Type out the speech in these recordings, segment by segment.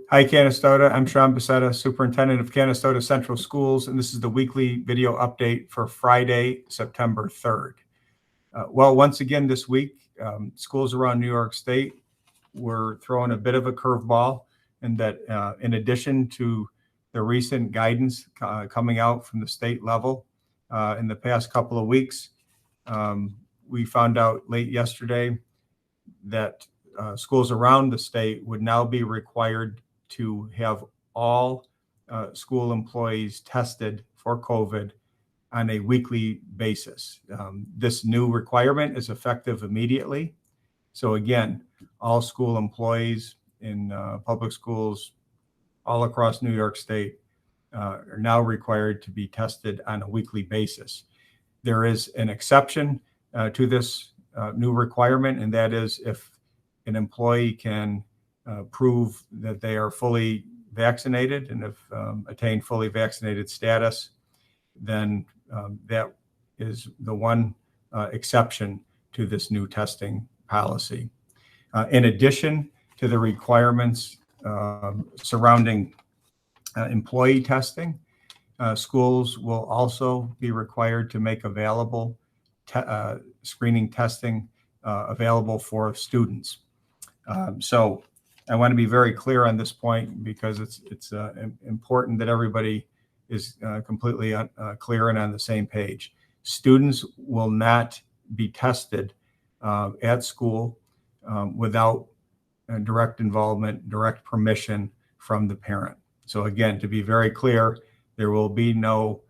Hi, Canastota. I'm Sean Becerra, Superintendent of Canastota Central Schools, and this is the weekly video update for Friday, September 3rd. Well, once again this week, schools around New York State were throwing a bit of a curveball, in that in addition to the recent guidance coming out from the state level in the past couple of weeks, we found out late yesterday that schools around the state would now be required to have all school employees tested for COVID on a weekly basis. This new requirement is effective immediately. So again, all school employees in public schools all across New York State are now required to be tested on a weekly basis. There is an exception to this new requirement, and that is if an employee can prove that they are fully vaccinated and have attained fully vaccinated status, then that is the one exception to this new testing policy. In addition to the requirements surrounding employee testing, schools will also be required to make available screening testing available for students. So I want to be very clear on this point, because it's important that everybody is completely clear and on the same page. Students will not be tested at school without direct involvement, direct permission from the parent. So again, to be very clear, there will be no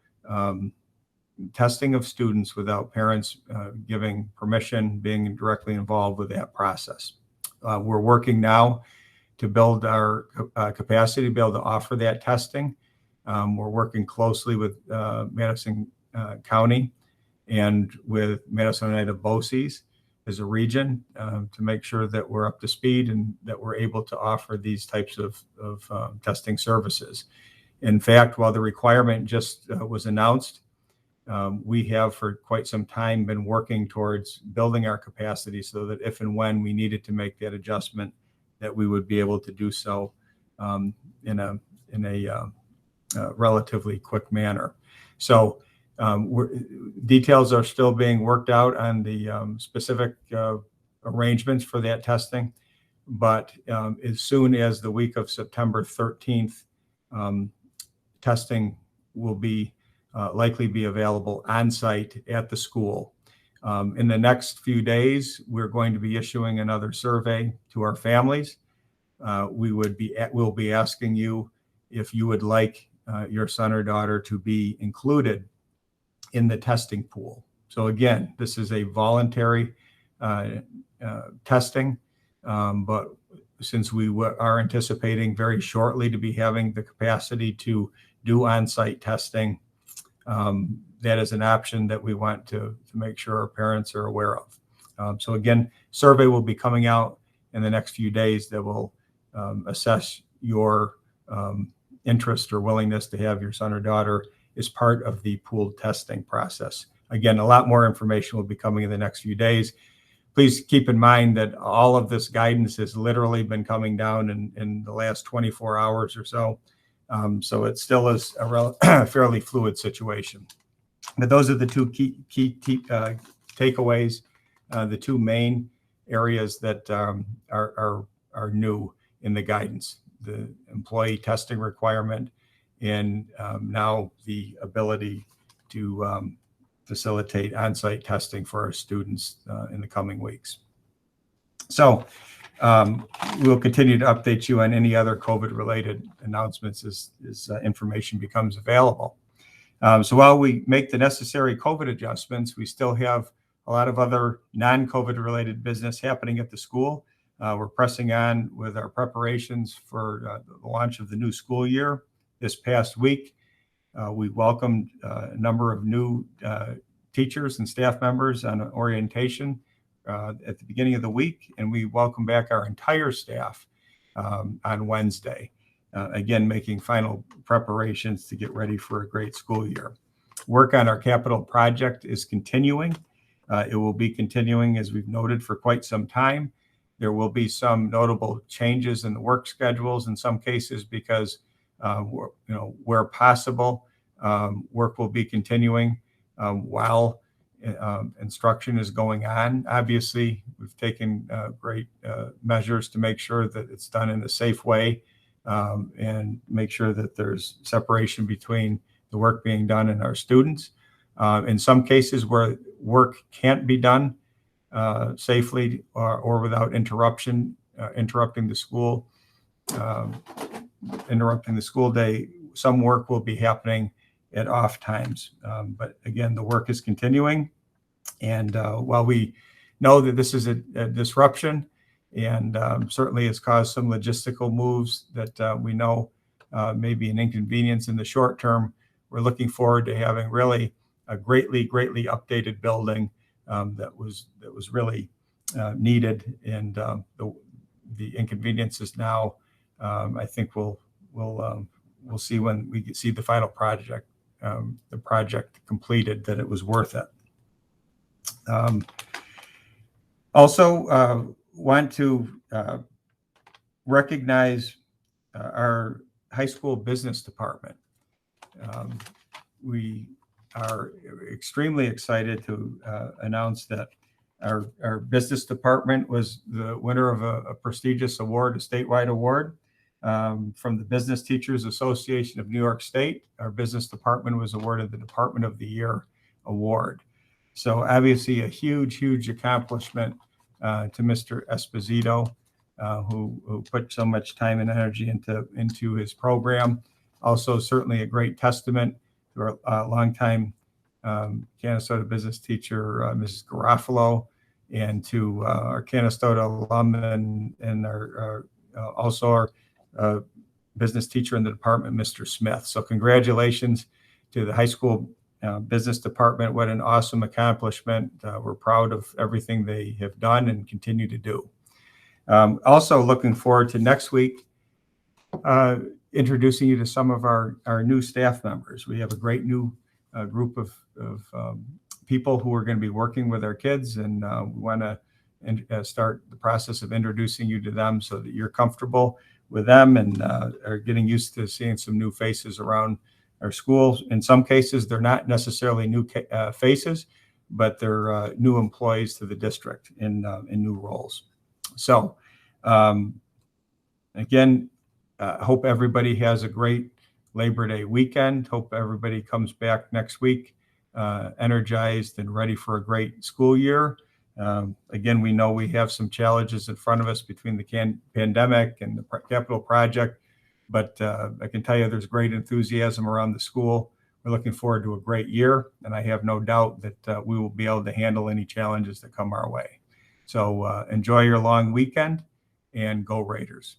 testing of students without parents giving permission, being directly involved with that process. We're working now to build our capacity to be able to offer that testing. We're working closely with Madison County and with Madison-Oneida BOCES as a region to make sure that we're up to speed and that we're able to offer these types of testing services. In fact, while the requirement just was announced, we have for quite some time been working towards building our capacity so that if and when we needed to make that adjustment, that we would be able to do so in a relatively quick manner. So details are still being worked out on the specific arrangements for that testing. But as soon as the week of September 13th, testing will be likely be available on site at the school. In the next few days, we're going to be issuing another survey to our families. We'll be asking you if you would like your son or daughter to be included in the testing pool. So again, this is a voluntary testing, but since we are anticipating very shortly to be having the capacity to do on-site testing, that is an option that we want to make sure our parents are aware of. So again, survey will be coming out in the next few days that will assess your interest or willingness to have your son or daughter as part of the pooled testing process. Again, a lot more information will be coming in the next few days. Please keep in mind that all of this guidance has literally been coming down in the last 24 hours or so. So it still is a fairly fluid situation. But those are the two key takeaways, the two main areas that are new in the guidance: the employee testing requirement, and now the ability to facilitate on-site testing for our students in the coming weeks. So we'll continue to update you on any other COVID-related announcements as information becomes available. So while we make the necessary COVID adjustments, we still have a lot of other non-COVID related business happening at the school. We're pressing on with our preparations for the launch of the new school year. This past week, we welcomed a number of new teachers and staff members on orientation at the beginning of the week, and we welcome back our entire staff on Wednesday. Again, making final preparations to get ready for a great school year. Work on our capital project is continuing. It will be continuing, as we've noted, for quite some time. There will be some notable changes in the work schedules in some cases because, where possible, work will be continuing while instruction is going on. Obviously, we've taken great measures to make sure that it's done in a safe way and make sure that there's separation between the work being done and our students. In some cases where work can't be done safely or without interrupting the school, interrupting the school day, some work will be happening at off times. But again, the work is continuing. And while we know that this is a disruption and certainly has caused some logistical moves that we know may be an inconvenience in the short term, we're looking forward to having really a greatly updated building that was really needed. And the inconveniences now, I think we'll see when we see the final project, the project completed, that it was worth it. Also, want to recognize our high school business department. We are extremely excited to announce that our business department was the winner of a prestigious award, a statewide award from the Business Teachers Association of New York State. Our business department was awarded the Department of the Year award. So obviously a huge accomplishment to Mr. Esposito, who put so much time and energy into his program. Also, certainly a great testament to our longtime Canastota business teacher, Mrs. Garofalo, and to our Canastota alum and our also our business teacher in the department, Mr. Smith. So congratulations to the high school business department. What an awesome accomplishment. We're proud of everything they have done and continue to do. Also looking forward to next week, introducing you to some of our new staff members. We have a great new group of people who are going to be working with our kids, and we want to start the process of introducing you to them so that you're comfortable with them and are getting used to seeing some new faces around our schools. In some cases, they're not necessarily new faces, but they're new employees to the district in new roles. So again, hope everybody has a great Labor Day weekend. Hope everybody comes back next week energized and ready for a great school year. Again, we know we have some challenges in front of us between the pandemic and the capital project, but I can tell you there's great enthusiasm around the school. We're looking forward to a great year, and I have no doubt that we will be able to handle any challenges that come our way. So enjoy your long weekend and go Raiders.